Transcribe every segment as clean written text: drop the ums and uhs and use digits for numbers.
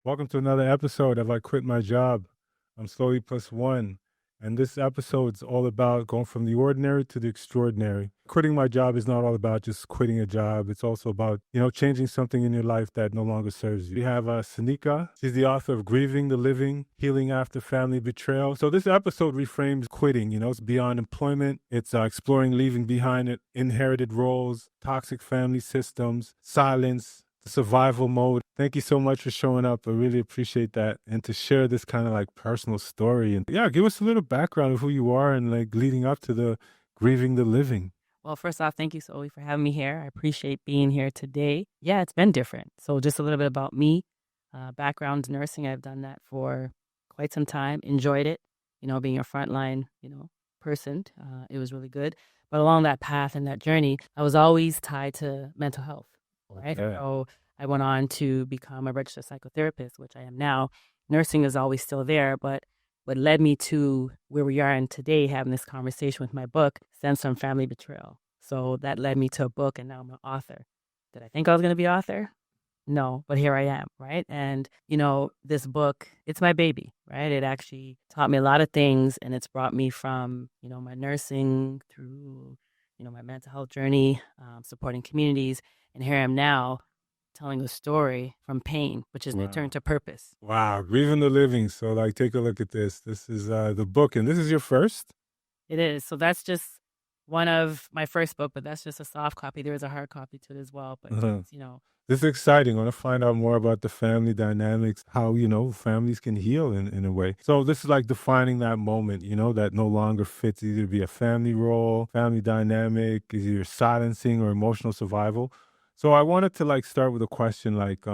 Welcome to another episode of I Quit My Job. I'm Slowly Plus One. And this episode's all about going from the ordinary to the extraordinary. Quitting my job is not all about just quitting a job. It's also about, changing something in your life that no longer serves you. We have Seneka. She's the author of Grieving the Living, Healing After Family Betrayal. So this episode reframes quitting. It's beyond employment. It's exploring leaving behind it, inherited roles, toxic family systems, silence, the survival mode. Thank you so much for showing up. I really appreciate that. And to share this kind of like personal story. And yeah, give us a little background of who you are and like leading up to the Grieving the Living. Well, first off, thank you, Zoe, for having me here. I appreciate being here today. Yeah, it's been different. So just a little bit about me. Background nursing, I've done that for quite some time. Enjoyed it, being a frontline, person. It was really good. But along that path and that journey, I was always tied to mental health, right? Okay. So I went on to become a registered psychotherapist, which I am now. Nursing is always still there, but what led me to where we are and today having this conversation with my book stems from family betrayal. So that led me to a book, and now I'm an author. Did I think I was going to be an author? No, but here I am, right? And, this book, it's my baby, right? It actually taught me a lot of things, and it's brought me from, my nursing through, my mental health journey, supporting communities. And here I am now telling a story from pain, which is returned to purpose. Wow, Grieving the Living. So like take a look at this. This is the book, and this is your first? It is. So that's just one of my first book, but that's just a soft copy. There is a hard copy to it as well. But This is exciting. I want to find out more about the family dynamics, how, families can heal in a way. So this is like defining that moment, that no longer fits either be a family role, family dynamic, is either silencing or emotional survival. So I wanted to like start with a question like,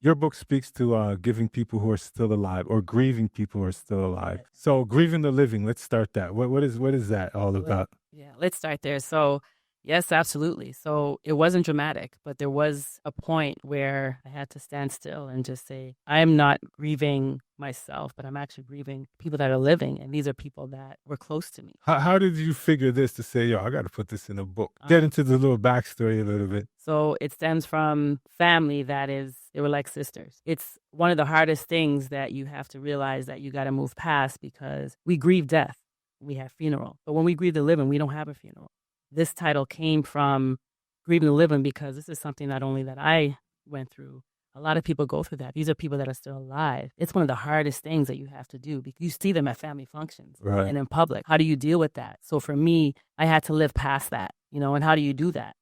your book speaks to giving people who are still alive or grieving people who are still alive. So grieving the living, let's start that. What is that all about? Yeah, let's start there. So, yes, absolutely. So it wasn't dramatic, but there was a point where I had to stand still and just say, I'm not grieving myself, but I'm actually grieving people that are living. And these are people that were close to me. How did you figure this to say, yo, I got to put this in a book? Get into the little backstory a little bit. So it stems from family they were like sisters. It's one of the hardest things that you have to realize that you got to move past because we grieve death. We have funeral. But when we grieve the living, we don't have a funeral. This title came from Grieving the Living because this is something not only that I went through, a lot of people go through that. These are people that are still alive. It's one of the hardest things that you have to do because you see them at family functions and in public. How do you deal with that? So for me, I had to live past that, and how do you do that?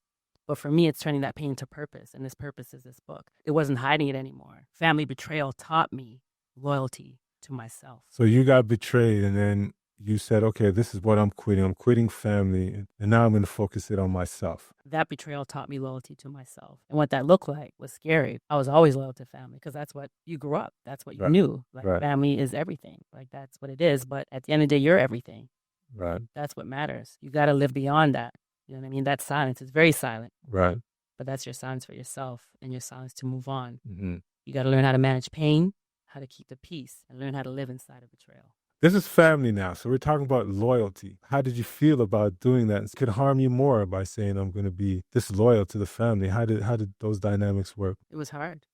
But for me, it's turning that pain to purpose. And this purpose is this book. It wasn't hiding it anymore. Family betrayal taught me loyalty to myself. So you got betrayed and then you said, okay, this is what I'm quitting. I'm quitting family. And now I'm going to focus it on myself. That betrayal taught me loyalty to myself. And what that looked like was scary. I was always loyal to family because that's what you grew up. That's what you knew. Like family is everything. Like that's what it is. But at the end of the day, you're everything. Right. That's what matters. You got to live beyond that. You know what I mean? That silence is very silent. Right. But that's your silence for yourself and your silence to move on. Mm-hmm. You got to learn how to manage pain, how to keep the peace, and learn how to live inside of betrayal. This is family now. So we're talking about loyalty. How did you feel about doing that? It could harm you more by saying I'm going to be disloyal to the family. How did those dynamics work? It was hard.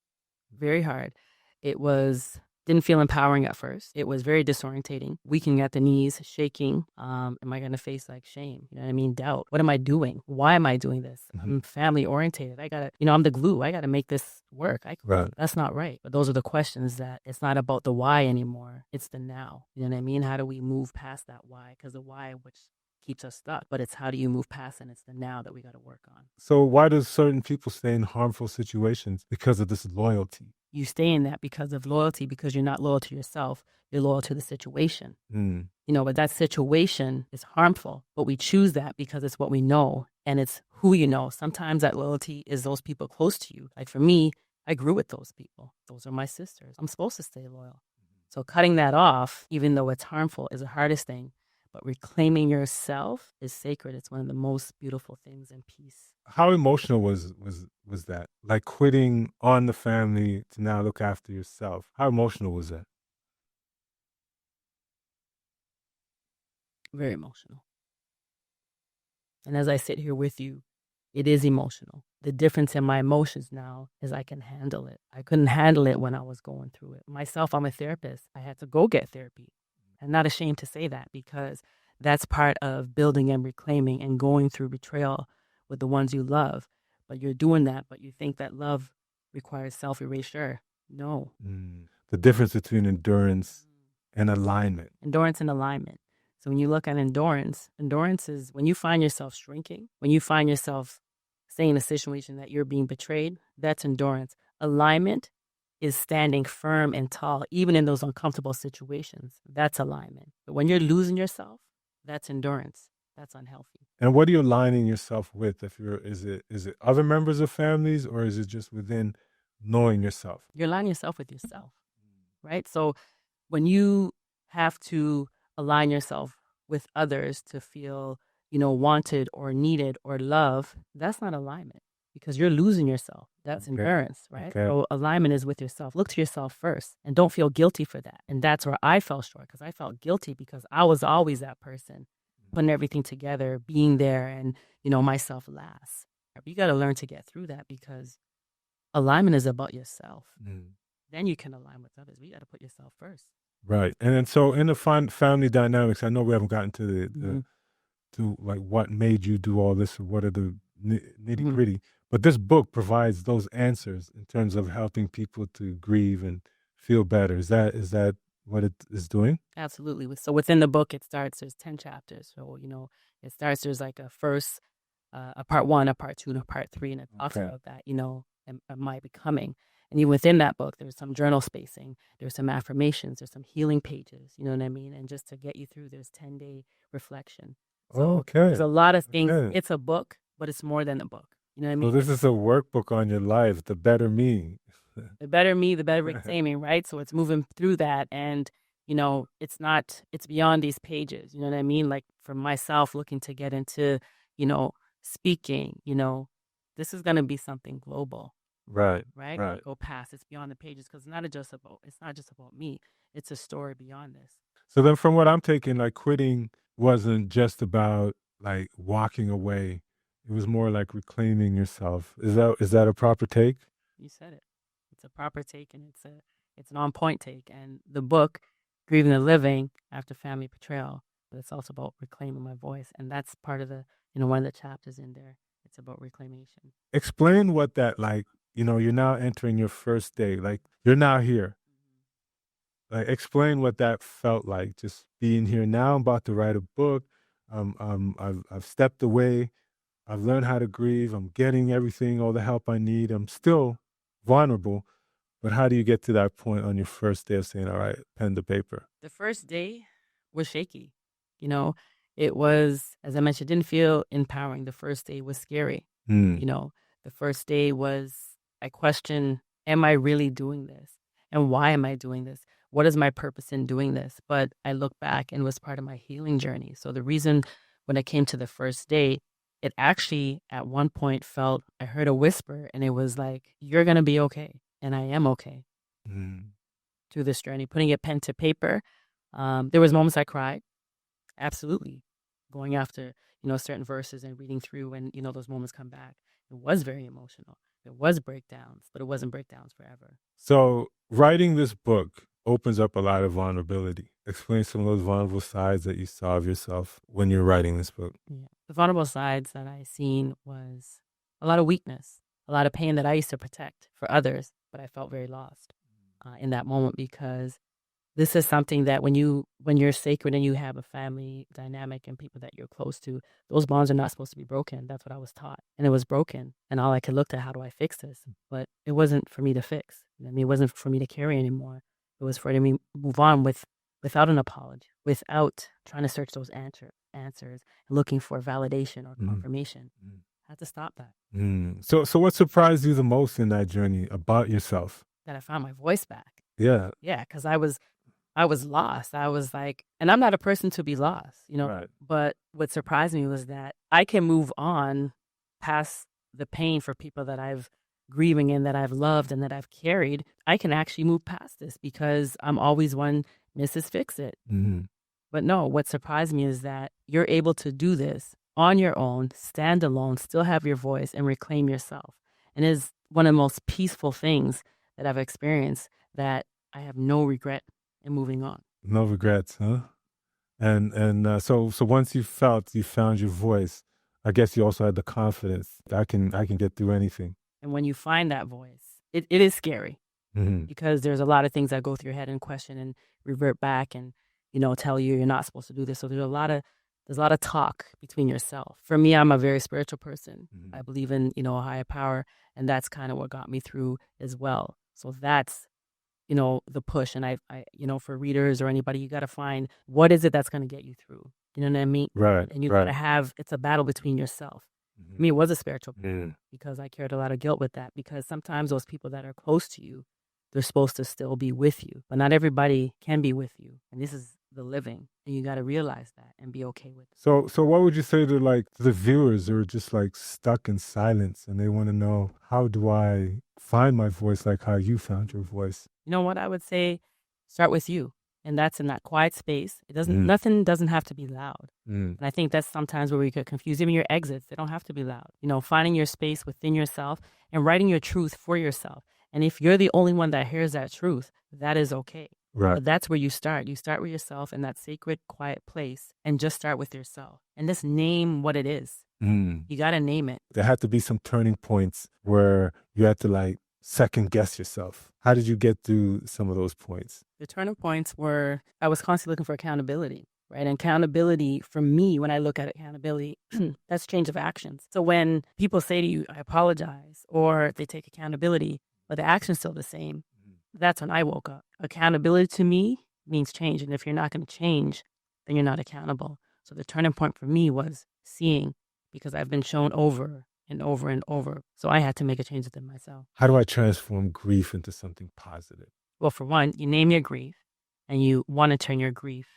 Very hard. Didn't feel empowering at first. It was very disorientating, weakening at the knees, shaking. Am I going to face like shame? You know what I mean? Doubt. What am I doing? Why am I doing this? Mm-hmm. I'm family orientated. I got to, I'm the glue. I got to make this work. That's not right. But those are the questions that it's not about the why anymore. It's the now. You know what I mean? How do we move past that why? Because the why, which keeps us stuck, but it's how do you move past, and it's the now that we got to work on. So why do certain people stay in harmful situations? Because of this loyalty. You stay in that because of loyalty, because you're not loyal to yourself. You're loyal to the situation. But that situation is harmful, but we choose that because it's what we know and it's who you know. Sometimes that loyalty is those people close to you. Like for me, I grew with those people. Those are my sisters. I'm supposed to stay loyal. So cutting that off, even though it's harmful, is the hardest thing. But reclaiming yourself is sacred. It's one of the most beautiful things in peace. How emotional was that? Like quitting on the family to now look after yourself. How emotional was that? Very emotional. And as I sit here with you, It is emotional. The difference in my emotions now is I can handle it. I couldn't handle it when I was going through it. Myself, I'm a therapist. I had to go get therapy. I'm not ashamed to say that because that's part of building and reclaiming and going through betrayal with the ones you love. But you're doing that, but you think that love requires self-erasure. No. The difference between endurance and alignment. Endurance and alignment. So when you look at endurance is when you find yourself shrinking, when you find yourself saying in a situation that you're being betrayed, that's endurance. Alignment is standing firm and tall, even in those uncomfortable situations. That's alignment. But when you're losing yourself, that's endurance. That's unhealthy. And what are you aligning yourself with? Is it other members of families, or is it just within knowing yourself? You're aligning yourself with yourself, right? So when you have to align yourself with others to feel, wanted or needed or loved, that's not alignment because you're losing yourself. That's endurance, right? Okay. So alignment is with yourself. Look to yourself first and don't feel guilty for that. And that's where I fell short because I felt guilty because I was always that person putting everything together, being there and, myself last. You got to learn to get through that because alignment is about yourself. Then you can align with others. But you got to put yourself first. Right. And then so in the family dynamics, I know we haven't gotten to to like what made you do all this or what are the nitty gritty, but this book provides those answers in terms of helping people to grieve and feel better. Is that what it is doing? Absolutely. So within the book, there's 10 chapters. So, it starts, there's like a first, a part 1, a part 2, and a part 3. And it talks about that, and my becoming. And even within that book, there's some journal spacing. There's some affirmations. There's some healing pages. You know what I mean? And just to get you through, there's 10-day reflection. So there's a lot of things. Okay. It's a book, but it's more than a book. You know what I mean? So this is a workbook on your life, the better me. The better me, the better reclaiming, right? So it's moving through that. And, it's beyond these pages. You know what I mean? Like for myself looking to get into, speaking, this is going to be something global. Right. Go past. It's beyond the pages because it's not just about me. It's a story beyond this. So then from what I'm taking, like quitting wasn't just about like walking away. It was more like reclaiming yourself. Is that a proper take? You said it. It's a proper take and it's an on point take. And the book, Grieving the Living After Family Betrayal, but it's also about reclaiming my voice. And that's part of the, one of the chapters in there. It's about reclamation. Explain what that like. You're now entering your first day. Like you're now here. Like explain what that felt like. Just being here now. I'm about to write a book. I've stepped away. I've learned how to grieve. I'm getting everything, all the help I need. I'm still vulnerable, but how do you get to that point on your first day of saying, "All right, pen to paper"? The first day was shaky. It was, as I mentioned, didn't feel empowering. The first day was scary. The first day was. I question, am I really doing this? And why am I doing this? What is my purpose in doing this? But I look back and it was part of my healing journey. So the reason when I came to the first day, it actually at one point felt, I heard a whisper and it was like, you're going to be okay. And I am okay through this journey. Putting it pen to paper. There was moments I cried. Absolutely. Going after, certain verses and reading through and, those moments come back. It was very emotional. There was breakdowns, but it wasn't breakdowns forever. So writing this book opens up a lot of vulnerability. Explain some of those vulnerable sides that you saw of yourself when you're writing this book. Yeah. The vulnerable sides that I seen was a lot of weakness, a lot of pain that I used to protect for others, but I felt very lost in that moment because this is something that when you're sacred and you have a family dynamic and people that you're close to, those bonds are not supposed to be broken. That's what I was taught. And it was broken. And all I could look at, how do I fix this? But it wasn't for me to fix. It wasn't for me to carry anymore. It was for me to move on without an apology, without trying to search those answers and looking for validation or confirmation. I had to stop that. So what surprised you the most in that journey about yourself? That I found my voice back. Yeah. Yeah, because I was lost. I was like, and I'm not a person to be lost, Right. But what surprised me was that I can move on past the pain for people that I've grieving and that I've loved and that I've carried. I can actually move past this because I'm always one Mrs. Fix It. But no, what surprised me is that you're able to do this on your own, stand alone, still have your voice, and reclaim yourself. And it is one of the most peaceful things that I've experienced that I have no regret in moving on. No regrets, huh? So once you found your voice, I guess you also had the confidence that I can get through anything. And when you find that voice, it is scary Hmm. because there's a lot of things that go through your head and question and revert back and, tell you you're not supposed to do this. So there's a lot of talk between yourself. For me, I'm a very spiritual person. Hmm. I believe in, a higher power, and that's kind of what got me through as well. So that's, the push. And for readers or anybody, you got to find what is it that's going to get you through. You know what I mean? Right, And you got to right. have, it's a battle between yourself. Hmm. For me, it was a spiritual Yeah. because I carried a lot of guilt with that because sometimes those people that are close to you, they're supposed to still be with you, but not everybody can be with you. And this is the living, and you got to realize that and be okay with it. So what would you say to like the viewers who are just like stuck in silence and they want to know, how do I find my voice like how you found your voice? You know what I would say? Start with you. And that's in that quiet space. Mm, Nothing doesn't have to be loud. mm, And I think that's sometimes where we get confused. Even your exits, they don't have to be loud. Finding your space within yourself and writing your truth for yourself. And if you're the only one that hears that truth, that is okay. right. But that's where you start. You start with yourself in that sacred, quiet place and just start with yourself and just name what it is. Mm. You got to name it. There had to be some turning points where you had to like second guess yourself. How did you get through some of those points? The turning points were I was constantly looking for accountability, right? And accountability for me, when I look at accountability, that's change of actions. So when people say to you, I apologize, or they take accountability, but the action's still the same, that's when I woke up. Accountability to me means change. And if you're not going to change, then you're not accountable. So the turning point for me was seeing, because I've been shown over and over and over. So I had to make a change within myself. How do I transform grief into something positive? Well, for one, you name your grief and you want to turn your grief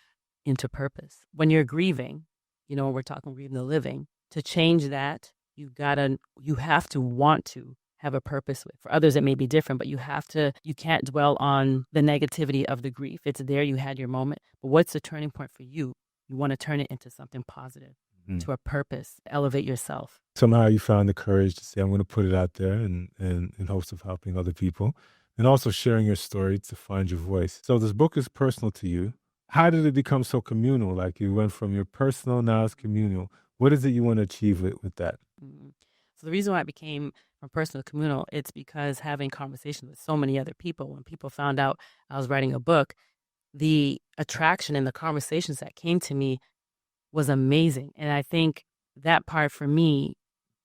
into purpose. When you're grieving, we're talking grieving the living, to change that, you have to want to have a purpose with. For others, it may be different, but you can't dwell on the negativity of the grief. It's there, you had your moment. But what's the turning point for you? You want to turn it into something positive, to a purpose, elevate yourself. Somehow you found the courage to say, I'm going to put it out there and in hopes of helping other people, and also sharing your story to find your voice. So this book is personal to you. How did it become so communal? Like you went from your personal, now it's communal. What is it you want to achieve with that? So the reason why it became from personal to communal, it's because having conversations with so many other people, when people found out I was writing a book, the attraction and the conversations that came to me was amazing. And I think that part for me,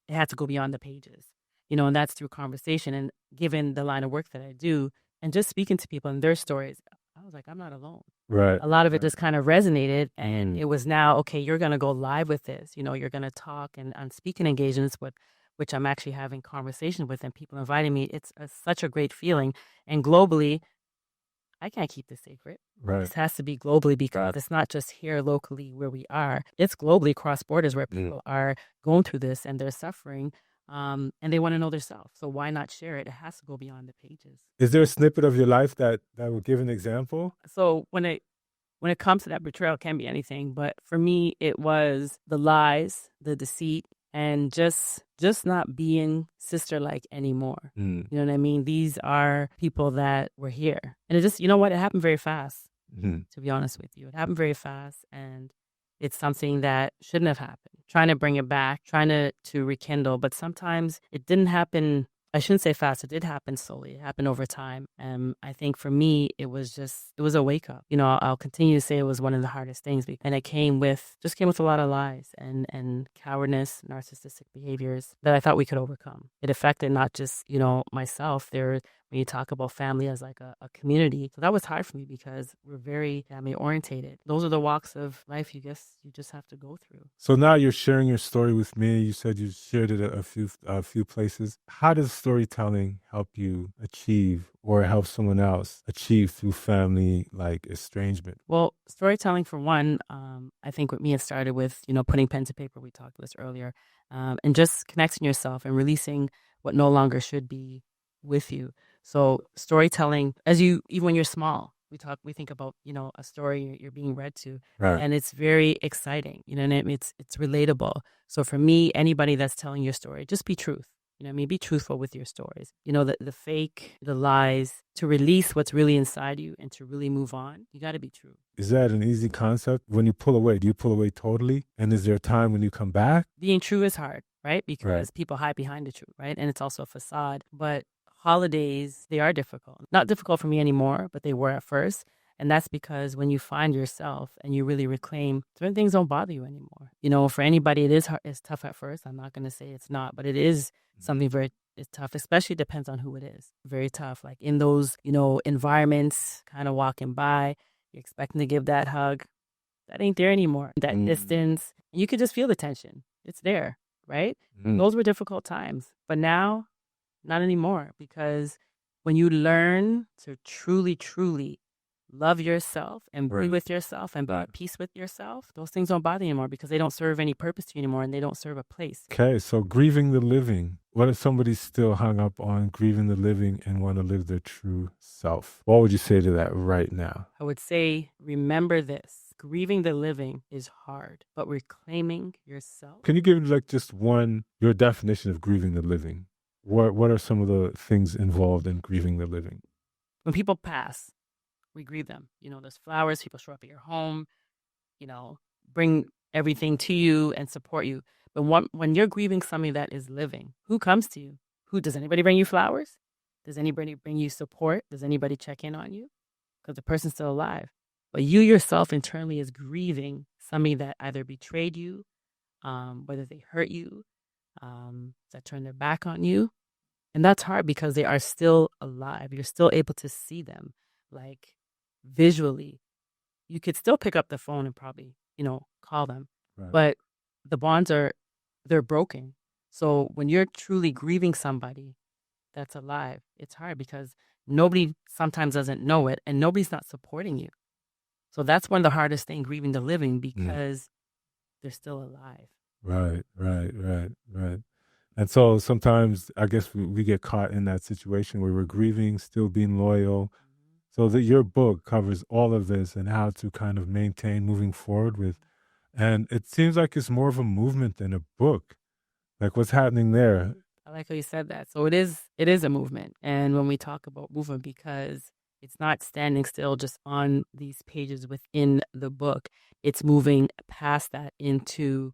it had to go beyond the pages, and that's through conversation. And given the line of work that I do and just speaking to people and their stories, I was like, I'm not alone. Right. A lot of it just kind of resonated. And it was now, okay, you're going to go live with this. You're going to talk and on speaking engagements with which I'm actually having conversations with and people inviting me. It's such a great feeling. And globally, I can't keep this secret. Right. This has to be globally because it's not just here locally where we are. It's globally across borders where people are going through this and they're suffering and they want to know themselves. So why not share it? It has to go beyond the pages. Is there a snippet of your life that would give an example? So when it comes to that, betrayal can be anything. But for me, it was the lies, the deceit, and just not being sister-like anymore. You know what I mean? These are people that were here. And it just, it happened very fast, to be honest with you. It happened very fast, and it's something that shouldn't have happened. Trying to bring it back, trying to rekindle, but sometimes it didn't happen. I shouldn't say fast. It did happen slowly. It happened over time. And I think for me, it was a wake up. I'll continue to say it was one of the hardest things. And it came with a lot of lies and cowardness, narcissistic behaviors that I thought we could overcome. It affected not just, myself. When you talk about family as like a community. So that was hard for me because we're very family orientated. Those are the walks of life you just have to go through. So now you're sharing your story with me. You said you shared it at a few places. How does storytelling help you achieve or help someone else achieve through family like estrangement? Well, storytelling for one, I think with me it started with, putting pen to paper. We talked about this earlier, and just connecting yourself and releasing what no longer should be with you. So storytelling, even when you're small, we think about, a story you're being read to, Right. and it's very exciting, and it's relatable. So for me, anybody that's telling your story, just be truth. What I mean, be truthful with your stories. The fake, the lies, to release what's really inside you and to really move on, you got to be true. Is that an easy concept? When you pull away, do you pull away totally? And is there a time when you come back? Being true is hard, right? Right. Because people hide behind the truth, right? And it's also a facade. But holidays, they are difficult. Not difficult for me anymore, but they were at first. And that's because when you find yourself and you really reclaim, certain things don't bother you anymore. For anybody, it is hard, it's tough at first. I'm not going to say it's not, but it is something it's tough, especially depends on who it is. Very tough. Like in those, environments, kind of walking by, you're expecting to give that hug. That ain't there anymore. That distance, you could just feel the tension. It's there, right? Those were difficult times. But now, not anymore, because when you learn to truly, truly love yourself and be with yourself and be at peace with yourself, those things don't bother you anymore because they don't serve any purpose to you anymore and they don't serve a place. Okay, so grieving the living. What if somebody's still hung up on grieving the living and want to live their true self? What would you say to that right now? I would say, remember this. Grieving the living is hard, but reclaiming yourself. Can you give just your definition of grieving the living? What are some of the things involved in grieving the living? When people pass, we grieve them. There's flowers, people show up at your home, bring everything to you and support you. But when you're grieving something that is living, who comes to you? Does anybody bring you flowers? Does anybody bring you support? Does anybody check in on you? Because the person's still alive. But you yourself internally is grieving somebody that either betrayed you, whether they hurt you, that turned their back on you. And that's hard because they are still alive. You're still able to see them, like visually. You could still pick up the phone and probably, call them. Right. But the bonds they're broken. So when you're truly grieving somebody that's alive, it's hard because nobody sometimes doesn't know it and nobody's not supporting you. So that's one of the hardest things, grieving the living, because they're still alive. Right. And so sometimes I guess we get caught in that situation where we're grieving, still being loyal. So that your book covers all of this and how to kind of maintain moving forward with. And it seems like it's more of a movement than a book. Like what's happening there? I like how you said that. So it is a movement. And when we talk about movement, because it's not standing still just on these pages within the book, it's moving past that into,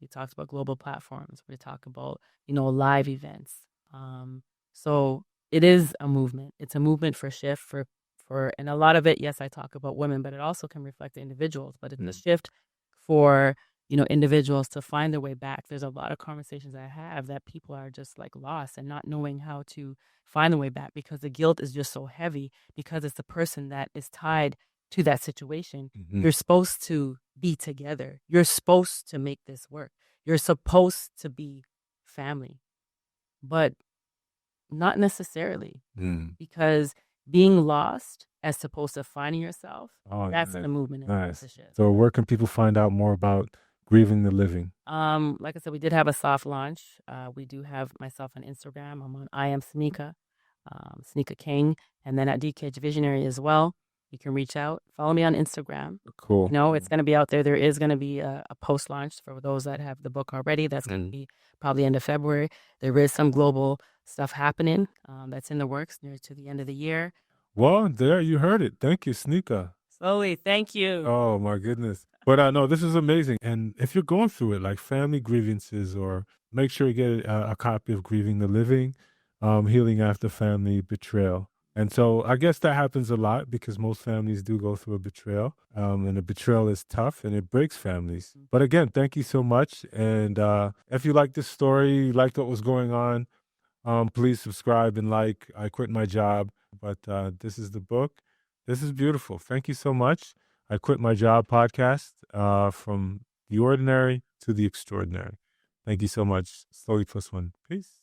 we talked about global platforms. We talk about, live events. So it is a movement. It's a movement for shift, and a lot of it, yes, I talk about women, but it also can reflect the individuals. But it's a shift for, individuals to find their way back. There's a lot of conversations I have that people are just like lost and not knowing how to find their way back because the guilt is just so heavy because it's the person that is tied to that situation. You're supposed to be together. You're supposed to make this work. You're supposed to be family, but not necessarily because being lost as opposed to finding yourself, that's the movement. Nice. So where can people find out more about Grieving the Living? Like I said, we did have a soft launch. We do have myself on Instagram. I'm on I am Seneka, Seneka King, and then at DKH Visionary as well. You can reach out. Follow me on Instagram. Cool. It's going to be out there. There is going to be a post launch for those that have the book already. That's going to be probably end of February. There is some global stuff happening that's in the works near to the end of the year. Well, there you heard it. Thank you, Seneka. Slowly. Thank you. Oh, my goodness. But no, this is amazing. And if you're going through it, like family grievances, or make sure you get a copy of Grieving the Living, Healing After Family Betrayal. And so I guess that happens a lot because most families do go through a betrayal. And a betrayal is tough and it breaks families. But again, thank you so much. And if you like this story, liked what was going on, please subscribe and like. I quit my job, but this is the book. This is beautiful. Thank you so much. I Quit My Job podcast, from the ordinary to the extraordinary. Thank you so much. Slowly plus one. Peace.